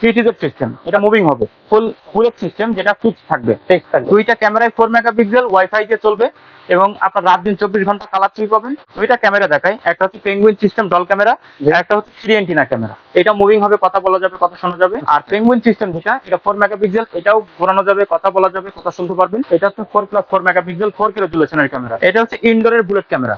PTZ system, এটা moving হবে। ফুল bullet system, যেটা ফিক্স থাকবে। দুইটা ক্যামেরায় 4 মেগাপিক্সেল, ওয়াইফাই দিয়ে চলবে এবং আপনার রাত দিন 24 ঘন্টা কালার ফ্রি পাবেন। দুইটা ক্যামেরা দেখায়, একটা হচ্ছে পেঙ্গুইন সিস্টেম ডল ক্যামেরা, একটা হচ্ছে 3 অ্যান্টেনা ক্যামেরা। এটা মুভিং হবে, কথা বলা যাবে, কথা শোনা যাবে। আর পেঙ্গুইন সিস্টেম যেটা, এটা 4 মেগাপিক্সেল, এটাও ঘোরানো যাবে, কথা বলা যাবে, কথা শুনতে পারবেন। এটা হচ্ছে 4+4 মেগাপিক্সেল 4K রেজুলেশনের ক্যামেরা। এটা হচ্ছে ইনডোরের বুলেট ক্যামেরা।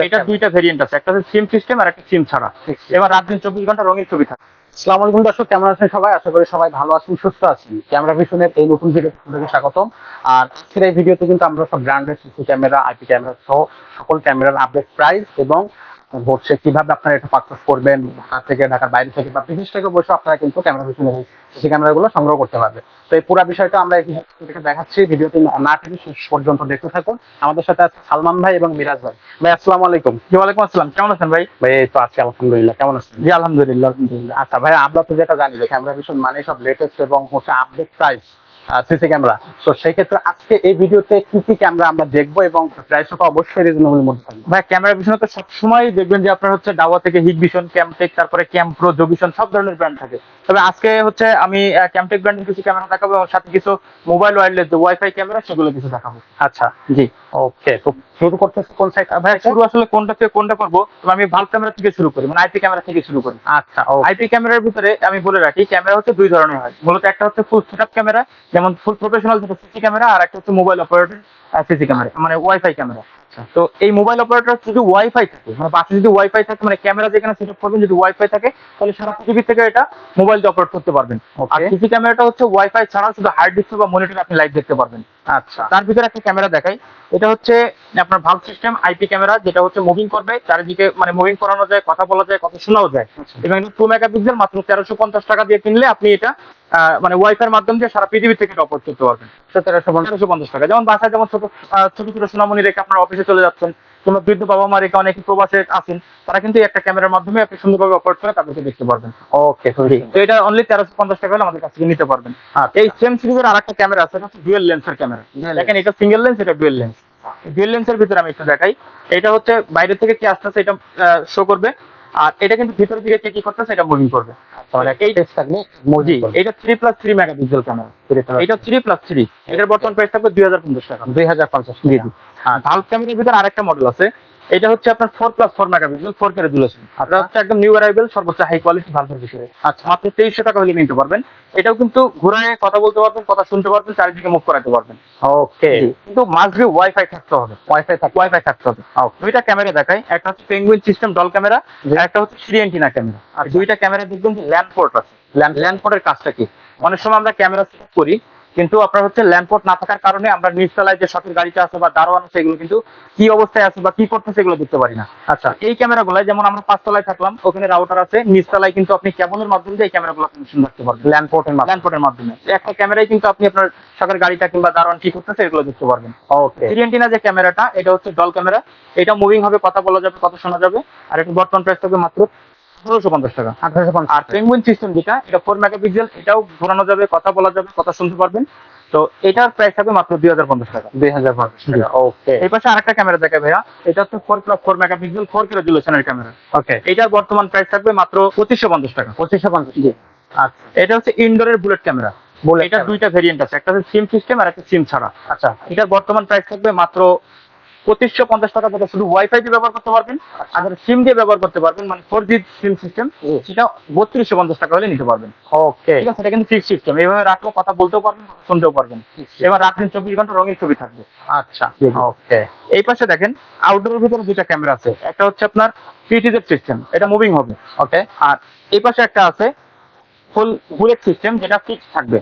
এটা দুইটা ভেরিয়েন্ট আছে, একটা হচ্ছে সিম সিস্টেম আর একটা সিম ছাড়া। এবার রাত দিন 24 ঘন্টা রঙিন ছবি থাকে। আসসালামু আলাইকুম দর্শক, কেমন আছেন সবাই? আশা করি সবাই ভালো আছেন, সুস্থ আছেন। ক্যামেরা ভিশনের এই নতুন ভিডিওতে স্বাগতম। আর আজকের এই ভিডিওতে কিন্তু আমরা সব branded CC camera, IP camera সহ সকল ক্যামেরার আপডেট প্রাইস এবং হচ্ছে কিভাবে আপনারা এটা পারচেজ করবেন, ঢাকা থেকে, ঢাকার বাইরে থেকে বা বিদেশ থেকে বসে আপনারা কিন্তু ক্যামেরা ভিশনের সিসি ক্যামেরাগুলো সংগ্রহ করতে পারবেন। তো এই পুরো বিষয়টা আমরা দেখাচ্ছি, ভিডিওটি না টেনে শেষ পর্যন্ত দেখতে থাকুন। আমাদের সাথে আছে সালমান ভাই এবং মিরাজ ভাই। ভাই আসসালামু আলাইকুম। জি, ওয়ালাইকুম আসসালাম। কেমন আছেন ভাই? ভাই এই তো আছি আলহামদুলিল্লাহ, কেমন আছেন? জি, আলহামদুলিল্লাহ আলহামদুলিল্লাহ। আচ্ছা ভাই, আমরা তো যেটা জানি যে ক্যামেরা ভিশন মানে সব লেটেস্ট এবং হচ্ছে আপডেট প্রাইস সিসি ক্যামেরা। তো সেই ক্ষেত্রে আজকে এই ভিডিওতে কি কি ক্যামেরা আমরা দেখবো এবং প্রাইসটা অবশ্যই রিজনেবল মধ্যে থাকবে। ভাই, ক্যামেরা ভিশনে তো সবসময় দেখবেন যে আপনার হচ্ছে ডাওয়া থেকে হিট ভিশন, ক্যামটেক, তারপরে ক্যাম প্রো, জোভিশন, সব ধরনের ব্র্যান্ড থাকে। তবে আজকে হচ্ছে আমি ক্যামটেক ব্র্যান্ডের কিছু ক্যামেরা দেখাবো এবং সাথে কিছু মোবাইল ওয়্যারলেস ওয়াইফাই ক্যামেরা, সেগুলো কিছু দেখাবো। আচ্ছা জি ওকে, তো শুরু করতেছি কোন সাইড? ভাই, শুরু আসলে কোনটা থেকে কোনটা করবো? তবে আমি ভালভ ক্যামেরা থেকে শুরু করি, মানে আইপি ক্যামেরা থেকে শুরু করি। আচ্ছা আইপি ক্যামেরার ভিতরে আমি বলে রাখি, ক্যামেরা হচ্ছে দুই ধরনের হয় মূলত। একটা হচ্ছে ফুল সেটআপ ক্যামেরা, যেমন ফুল প্রফেশনাল যেটা সিসি ক্যামেরা, আর একটা হচ্ছে মোবাইল অপারেটর সিসি ক্যামেরা, মানে ওয়াইফাই ক্যামেরা। তো এই মোবাইল অপারেটর যদি ওয়াইফাই থাকে, মানে বাসে যদি ওয়াইফাই থাকে, মানে ক্যামেরা যেখানে সেটআপ করবেন যদি ওয়াইফাই থাকে, তাহলে সারা পৃথিবী থেকে এটা মোবাইল দিয়ে অপারেট করতে পারবেন। আর সিসি ক্যামেরাটা হচ্ছে ওয়াইফাই ছাড়াও শুধু হার্ড ডিস্ক বা মনিটরে আপনি লাইভ দেখতে পারবেন। আচ্ছা, তার ভিতরে একটা ক্যামেরা দেখাই, এটা হচ্ছে আপনার ভালভ সিস্টেম আইপি ক্যামেরা, যেটা হচ্ছে মুভিং করবে চারিদিকে, মানে মুভিং করানো যায়, কথা বলা যায়, কথা শোনাও যায়। এবং 2 মেগাপিক্সেল, মাত্র 1350 টাকা দিয়ে কিনলে আপনি এটা মানে ওয়াইফাই এর মাধ্যমে দিয়ে সারা পৃথিবী থেকে অপারেট করতে পারবেন। 1350 টাকা। যেমন বাসায় যেমন ছোট ছোট ছোট সোনামণি রেখে আপনার অফিসে চলে যাচ্ছেন, কোনো বৃদ্ধ বাবা মা রেখে অনেকে প্রবাসে আছেন, তারা কিন্তু একটা ক্যামেরার মাধ্যমে আপনি সুন্দরভাবে অপারেট করে তাদেরকে দেখতে পারবেন। ওকে, তো এটা অনলি 1350 টাকা হলে আমাদের কাছ থেকে নিতে পারবেন। এই সেম সিরিজের আরেকটা ক্যামেরা আছে, এটা হচ্ছে ডুয়েল লেন্সের ক্যামেরা। দেখেন, এটা সিঙ্গেল লেন্স, এটা ডুয়েল লেন্স। ডুয়েল লেন্সের ভিতরে আমি একটু দেখাই, এটা হচ্ছে বাইরে থেকে কি আসতেছে এটা শো করবে, আর এটা কিন্তু ভিতর দিকে কি করতেছে এটা মুভিং করবে। এটা 3+3 মেগাপিক্সেল ক্যামেরা, এটা 3+3। এটার বর্তমান প্রাইস থাকবে 2050 টাকা। 2050। জি জি। আর ভালভ ক্যামেরার ভিতরে আরেকটা মডেল আছে, এটা হচ্ছে আপনার 4+4 মেগাপিক্সেল 4K রেজুলেশন। আপনার হচ্ছে একদম নিউ অ্যারাইভেল, সর্বোচ্চ হাই কোয়ালিটি ভালভের ভিতরে। আচ্ছা, মাত্র 2300 টাকা হলে নিতে পারবেন। এটাও কিন্তু ঘুরায় কথা বলতে পারবেন, কথা শুনতে পারবেন, চারিদিকে মুভ করাতে পারবেন। ওকে, কিন্তু মাস্ট বি ওয়াইফাই থাকতে হবে। ওয়াইফাই থাকতে হবে। দুইটা ক্যামেরা দেখাই, একটা হচ্ছে পেঙ্গুইন সিস্টেম ডল ক্যামেরা, আর একটা হচ্ছে 3 অ্যান্টেনা ক্যামেরা। আর দুইটা ক্যামেরা দেখবেন যে ল্যান্ড পোর্ট আছে। ল্যান্ড পোর্টের কাজটা কি? অনেক সময় আমরা ক্যামেরা সেট করি, কিন্তু আপনার হচ্ছে ল্যান্ড পোর্ট না থাকার কারণে আমরা নিচতলায় যে শখের গাড়িটা আছে বা দারোয়ান আছে, এগুলো কিন্তু কি অবস্থায় আছে বা কি করতেছে এগুলো দেখতে পারি না। আচ্ছা, এই ক্যামেরাগুলো যেমন আমরা 5 তলায় থাকলাম, ওখানে রাউটার আছে, নিচতলায় কিন্তু আপনি কেবলের মাধ্যমে এই ক্যামেরাগুলো কানেকশন রাখতে পারবেন ল্যান্ড পোর্টের মাধ্যমে। একটা ক্যামেরায় কিন্তু আপনি আপনার শখের গাড়িটা কিংবা দারোয়ান কি করতেছে এগুলো দেখতে পারবেন। ওকে, 3 অ্যান্টেনা যে ক্যামেরাটা, এটা হচ্ছে ডল ক্যামেরা, এটা মুভিং হবে, কথা বলা যাবে, কথা শোনা যাবে। আর এটা বর্তমান প্রাইস থাকবে মাত্র 1850 টাকা। আর পেঙ্গুইন সিস্টেম যেটা, এটা 4 মেগাপিক্সেল, এটাও ঘোরানো যাবে, কথা বলা যাবে, কথা শুনতে পারবেন। তো এটার প্রাইস থাকবে মাত্র 2050 টাকা। 2050 টাকা। ওকে, এই পাশে আরেকটা ক্যামেরা দেখে ভাইয়া, এটা হচ্ছে 4+4 মেগাপিক্সেল 4K রেজুলেশনের ক্যামেরা। ওকে, এটার বর্তমান প্রাইস থাকবে মাত্র 2550 টাকা। 2550। জি। আচ্ছা, এটা হচ্ছে ইনডোরের বুলেট ক্যামেরা। এটার দুইটা ভেরিয়েন্ট আছে, একটা হচ্ছে সিম সিস্টেম আর একটা সিম ছাড়া। আচ্ছা, এটার বর্তমান প্রাইস থাকবে মাত্র 2550 টাকা, যেটা শুধু ওয়াইফাই দিয়ে ব্যবহার করতে পারবেন। আর যারা সিম দিয়ে ব্যবহার করতে পারবেন, মানে 4G সিম সিস্টেম, সেটা 3250 টাকা হলে নিতে পারবেন। ওকে, ঠিক আছে, এটা কিন্তু ফিক্স সিস্টেম, এইভাবে রাখলেও কথা বলতেও পারবেন, শুনতেও পারবেন। এবার রাত দিন 24 ঘন্টা রঙিন ছবি থাকবে। আচ্ছা ওকে। এই পাশে দেখেন, আউটডোরের ভিতরে দুইটা ক্যামেরা আছে, একটা হচ্ছে আপনার পিটিজেড সিস্টেম, এটা মুভিং হবে। ওকে, আর এই পাশে একটা আছে ফুল বুলেট সিস্টেম, যেটা ফিক্স থাকবে।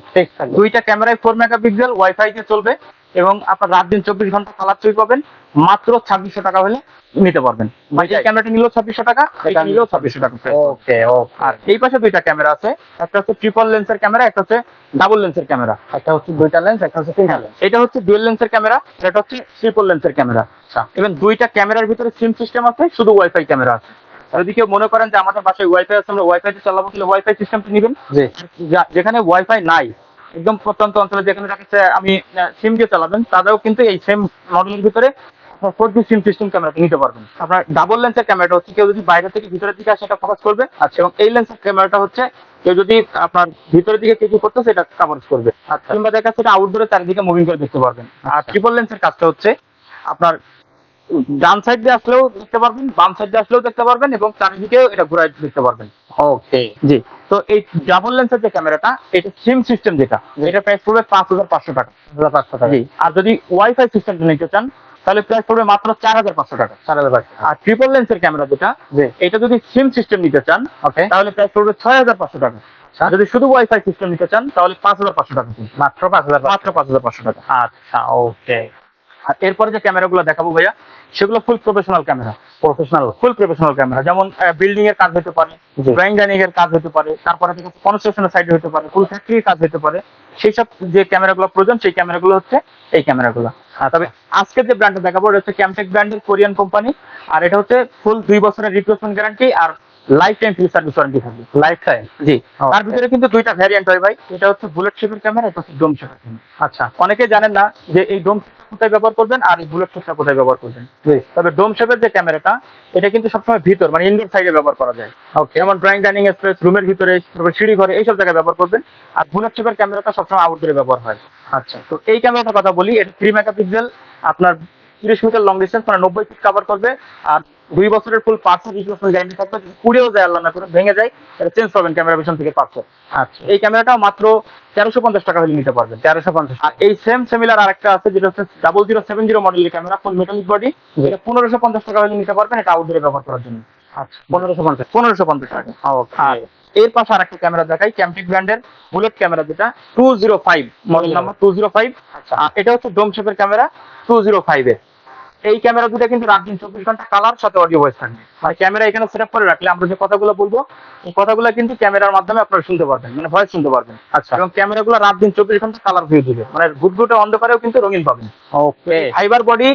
দুইটা ক্যামেরায় 4 মেগাপিক্সেল, ওয়াইফাই দিয়ে চলবে এবং আপনার রাত দিন 24 ঘন্টা কালার ফ্রি পাবেন। মাত্র 2600 টাকা হলে নিতে পারবেন। এই ক্যামেরাটা নিলেও 2600 টাকা, এটা নিলেও 2600 টাকা। ওকে ওকে। আর এই পাশে দুইটা ক্যামেরা আছে, একটা হচ্ছে ট্রিপল লেন্সের ক্যামেরা, একটা হচ্ছে ডাবল লেন্সের ক্যামেরা। একটা হচ্ছে দুইটা লেন্স, একটা হচ্ছে তিনটা লেন্স। এটা হচ্ছে ডুয়েল লেন্সের ক্যামেরা, এটা হচ্ছে ট্রিপল লেন্সের ক্যামেরা। আচ্ছা, এবং দুইটা ক্যামেরার ভিতরে সিম সিস্টেম আছে, শুধু ওয়াইফাই ক্যামেরা আছে। যদি কেউ মনে করেন যে আমাদের বাসায় ওয়াইফাই আছে, আমরা ওয়াইফাই তে চালাবো, তাহলে ওয়াইফাই সিস্টেমটা নেবেন। জি, যেখানে ওয়াইফাই নাই, একদম প্রত্যন্ত অঞ্চলে যেখানে আমি সিম দিয়ে চালাবেন, তারাও কিন্তু এই সেম মডেলের ভিতরে আপনার 4G সিম সিস্টেম ক্যামেরাতে নিতে পারবেন। আপনার ডাবল লেন্সের ক্যামেরাটা হচ্ছে কেউ যদি বাইরে থেকে ভিতরের দিকে আসে এটা ফোকাস করবে, আচ্ছা, এবং এই লেন্সের ক্যামেরাটা হচ্ছে কেউ যদি আপনার ভিতরের দিকে কিছু করতেছে এটা কাভারেজ করবে, আচ্ছা, কিংবা দেখা যাচ্ছে এটা আউটডোরে চারিদিকে মুভিং করে দেখতে পারবেন। আর ট্রিপল লেন্সের কাজটা হচ্ছে আপনার ডান সাইড দিয়ে আসলেও দেখতে পারবেন, বাম সাইড দিয়ে আসলেও দেখতে পারবেন, এবং চারিদিকেও এটা ঘুরায় দেখতে পারবেন। ওকে, জি। তো এই ডাবল লেন্সের যে ক্যামেরাটা, এটা সিম সিস্টেম যেটা, এটা প্রাইস পড়বে 5500 টাকা। 500 টাকা। জি। আর যদি ওয়াইফাই সিস্টেমটা নিতে চান তাহলে প্রাইস পড়বে মাত্র 4500 টাকা। 4500। আর ট্রিপল লেন্সের ক্যামেরা যেটা, জি। এটা যদি সিম সিস্টেম নিতে চান ওকে, তাহলে প্রাইস পড়বে 6500 টাকা। আর যদি শুধু ওয়াইফাই সিস্টেম নিতে চান তাহলে 5500 টাকা। মাত্র 5000। মাত্র 5500 টাকা। আচ্ছা, ওকে। আর এরপরে যে ক্যামেরাগুলো দেখাবো ভাইয়া, সেগুলো ফুল প্রফেশনাল ক্যামেরা। ফুল প্রফেশনাল ক্যামেরা, যেমন বিল্ডিং এর কাজ হতে পারে, জি। ড্রয়িং ডাইনিং এর কাজ হতে পারে, তারপরে থেকে কনস্ট্রাকশনের সাইডে হতে পারে, ফুল ফ্যাক্টরির কাজ হতে পারে। সেই সব যে ক্যামেরাগুলো প্রয়োজন সেই ক্যামেরাগুলো হচ্ছে এই ক্যামেরাগুলো। তবে আজকে যে ব্র্যান্ডটা দেখাবো এটা হচ্ছে ক্যামটেক ব্র্যান্ডের কোরিয়ান কোম্পানি, আর এটা হচ্ছে ফুল 2 বছরের রিপ্লেসমেন্ট গ্যারান্টি আর lifetime free service warranty থাকবে। Lifetime. জি। তার ভিতরে কিন্তু দুইটা ভ্যারিয়েন্ট হয় ভাই, এটা হচ্ছে বুলেট শেপের ক্যামেরা, এটা হচ্ছে ডোম শেপের ক্যামেরা। আচ্ছা, অনেকে জানেন না যে এই ডোম কোথায় ব্যবহার করবেন আর এই বুলেট শেপটা কোথায় ব্যবহার করবেন। জি। তবে ডোম শেপের যে ক্যামেরাটা, এটা কিন্তু সবসময় ভিতর মানে ইনডোর সাইডে ব্যবহার করা যায়। ওকে, যেমন ড্রয়িং ডাইনিং স্পেস, রুমের ভিতরে, তারপর সিঁড়ি ঘরে, এইসব জায়গায় ব্যবহার করবেন। আর বুলেট শেপের ক্যামেরাটা সবসময় আউটডোরে ব্যবহার হয়। আচ্ছা, তো এই ক্যামেরাটার কথা বলি, এটা 3 মেগাপিক্সেল, আপনার 30 মিটার লং ডিস্টেন্স মানে 90 ফিট কভার করবে। আর 2 বছরের ফুল পার্টস রিপ্লেসমেন্ট গ্যারান্টি থাকবে। যদি পুড়েও যায়, আল্লাহ না করে ভেঙে যায়, এটা চেঞ্জ করবেন ক্যামেরা ভিশন থেকে পার্টস। আচ্ছা। এই ক্যামেরাটাও মাত্র 1350 টাকা হলে নিতে পারবেন। 1350। আর এই সেম সিমিলার আরেকটা আছে যেটা হচ্ছে 0070 মডেলের ক্যামেরা, ফুল মেটালিক বডি, এটা 1550 টাকা হলে নিতে পারবেন, এটা আউটডোরে ব্যবহার করার জন্য। আচ্ছা, 1550। 1550 টাকা। ওকে। আর এর পাশে আরেকটা ক্যামেরা দেখাই, ক্যামটেক ব্র্যান্ডের বুলেট ক্যামেরা যেটা 205 মডেল নাম্বার 205। আচ্ছা। আর এটা হচ্ছে ডোম শেপের ক্যামেরা 205 এর। এই ক্যামেরা দুটো কিন্তু রাত দিন 24 ঘন্টা কালার সাথে অডিও ভয়েস থাকবে। মানে ক্যামেরা এখানে সেটআপ করে রাখলে আমরা যে কথাগুলো বলবো এই কথাগুলো কিন্তু ক্যামেরার মাধ্যমে আপনারা শুনতে পারবেন, মানে ভয়েস শুনতে পারবেন। আচ্ছা, এবং ক্যামেরাগুলো রাত দিন 24 ঘন্টা কালার ভিউ দিবে, মানে ঘুটঘুটে অন্ধকারেও কিন্তু রঙিন পাবেন। ওকে। ফাইবার বডি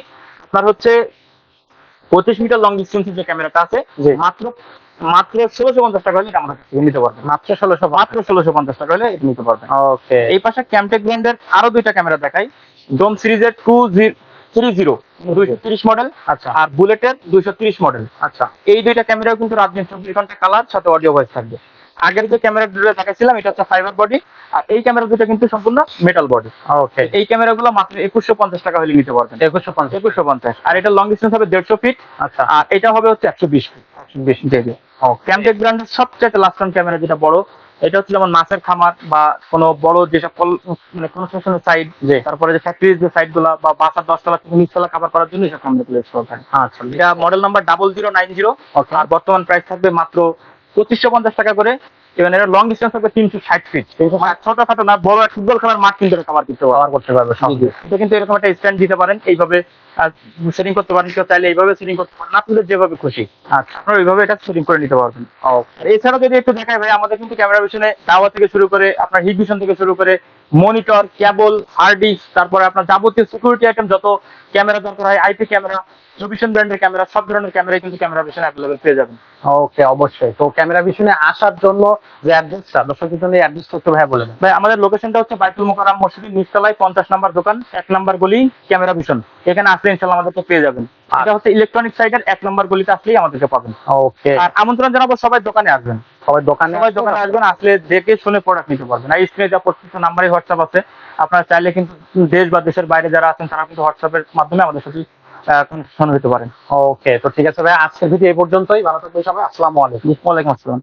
আপনার হচ্ছে 25 মিটার লং ডিস্টেন্সের যে ক্যামেরাটা আছে, জি। মাত্র 1650 টাকা হলে এটা আমরা কাছ থেকে নিতে পারবেন। মাত্র 1600। মাত্র 1650 টাকা হলে এটা নিতে পারবেন। ওকে। এই পাশে ক্যামটেক ব্র্যান্ডের আরো দুইটা ক্যামেরা দেখাই, ডোম সিরিজের 230 মডেল, আচ্ছা, আর বুলেটের 230 মডেল। আচ্ছা। এই দুইটা ক্যামেরাও কিন্তু রাত দিন 24 ঘন্টা কালার সাথে অডিও ভয়েস থাকবে। আগের যে ক্যামেরা দুটো দেখাইছিলাম এটা হচ্ছে ফাইবার বডি, আর এই ক্যামেরা দুটো কিন্তু সম্পূর্ণ মেটাল বডি। ওকে। এই ক্যামেরাগুলো মাত্র 2150 টাকা হলে নিতে পারবেন। 2150। 2150। আর এটা লং ডিস্টেন্স হবে 150 ফিট, আচ্ছা, আর এটা হবে হচ্ছে 120 ফিট। 120। জি জি। ক্যামটেক ব্র্যান্ডের সবচেয়ে লাস্ট টাইম ক্যামেরা যেটা বড়, এটা হচ্ছে যেমন মাছের খামার বা কোনো বড় যেসব মানে কনস্ট্রাকশনের সাইড, জি। তারপরে যে ফ্যাক্টরির যে সাইড গুলা বা বাসার 10 তলা থেকে 19 তলা কভার করার জন্য এসব ক্যামেরাগুলো ইউজ করা হয়। আচ্ছা। এটা মডেল নাম্বার 0090। ওকে। আর বর্তমান প্রাইস থাকবে মাত্র 2550 টাকা করে। এবং এটা লং ডিস্টেন্স থাকবে 360 ফিট। ছোটখাটো না, বড় এক ফুটবল খেলার মাঠ কিন্তু কভার করতে পারবে। কভার করতে পারবে সব। এটা কিন্তু এরকম একটা স্ট্যান্ড দিতে পারেন, এইভাবে সেটিং করতে পারেন, কেউ চাইলে এইভাবে সেটিং করতে পারেন, আপনাদের যেভাবে খুশি আচ্ছা, আপনারা ওইভাবে এটা সেটিং করে নিতে পারবেন। ওকে। আর এছাড়া যদি একটু দেখাই ভাই, আমাদের কিন্তু ক্যামেরা ভিশনে টাওয়ার থেকে শুরু করে আপনার হিট ভিশন থেকে শুরু করে মনিটর, কেবল, হার্ড ডিস্ক, তারপরে আপনার যাবতীয় সিকিউরিটি আইটেম যত ক্যামেরা দরকার হয়, আইপি ক্যামেরা, ভিশন ব্র্যান্ডের ক্যামেরা, সব ধরনের ক্যামেরাই কিন্তু ক্যামেরা ভিশনে অ্যাভেলেবল পেয়ে যাবেন। ওকে, অবশ্যই। তো ক্যামেরা ভিশনে আসার জন্য যে অ্যাড্রেসটা, দর্শকদের জন্য অ্যাড্রেসটা একটু ভাই বলে দেন। ভাই আমাদের লোকেশনটা হচ্ছে বাইতুল মোকাররম মসজিদের নিচতলায় 50 নম্বর দোকান, 1 নম্বর গলি, ক্যামেরা ভিশন। এখানে আসলে ইনশাআল্লাহ আমাদেরকে পেয়ে যাবেন। এটা হচ্ছে ইলেকট্রনিক সাইডের 1 নম্বর গলিতে আসলেই আমাদেরকে পাবেন। ওকে। আর আমন্ত্রণ জানাবো সবাই দোকানে আসবেন। সবাই দোকানে আসবেন, আসলে দেখে শুনে প্রোডাক্ট নিতে পারবেন। আর স্ক্রিনে যা প্রত্যেক নাম্বারে হোয়াটসঅ্যাপ আছে, আপনারা চাইলে কিন্তু দেশ বা দেশের বাইরে যারা আছেন তারা কিন্তু হোয়াটসঅ্যাপের মাধ্যমে আমাদের সাথে কনেকশন হতে পারেন। ওকে, তো ঠিক আছে ভাই, আজকের ভিডিও এই পর্যন্তই। ভালো থাকবেন সবাই। আসসালামু আলাইকুম। ওয়ালাইকুম আসসালাম।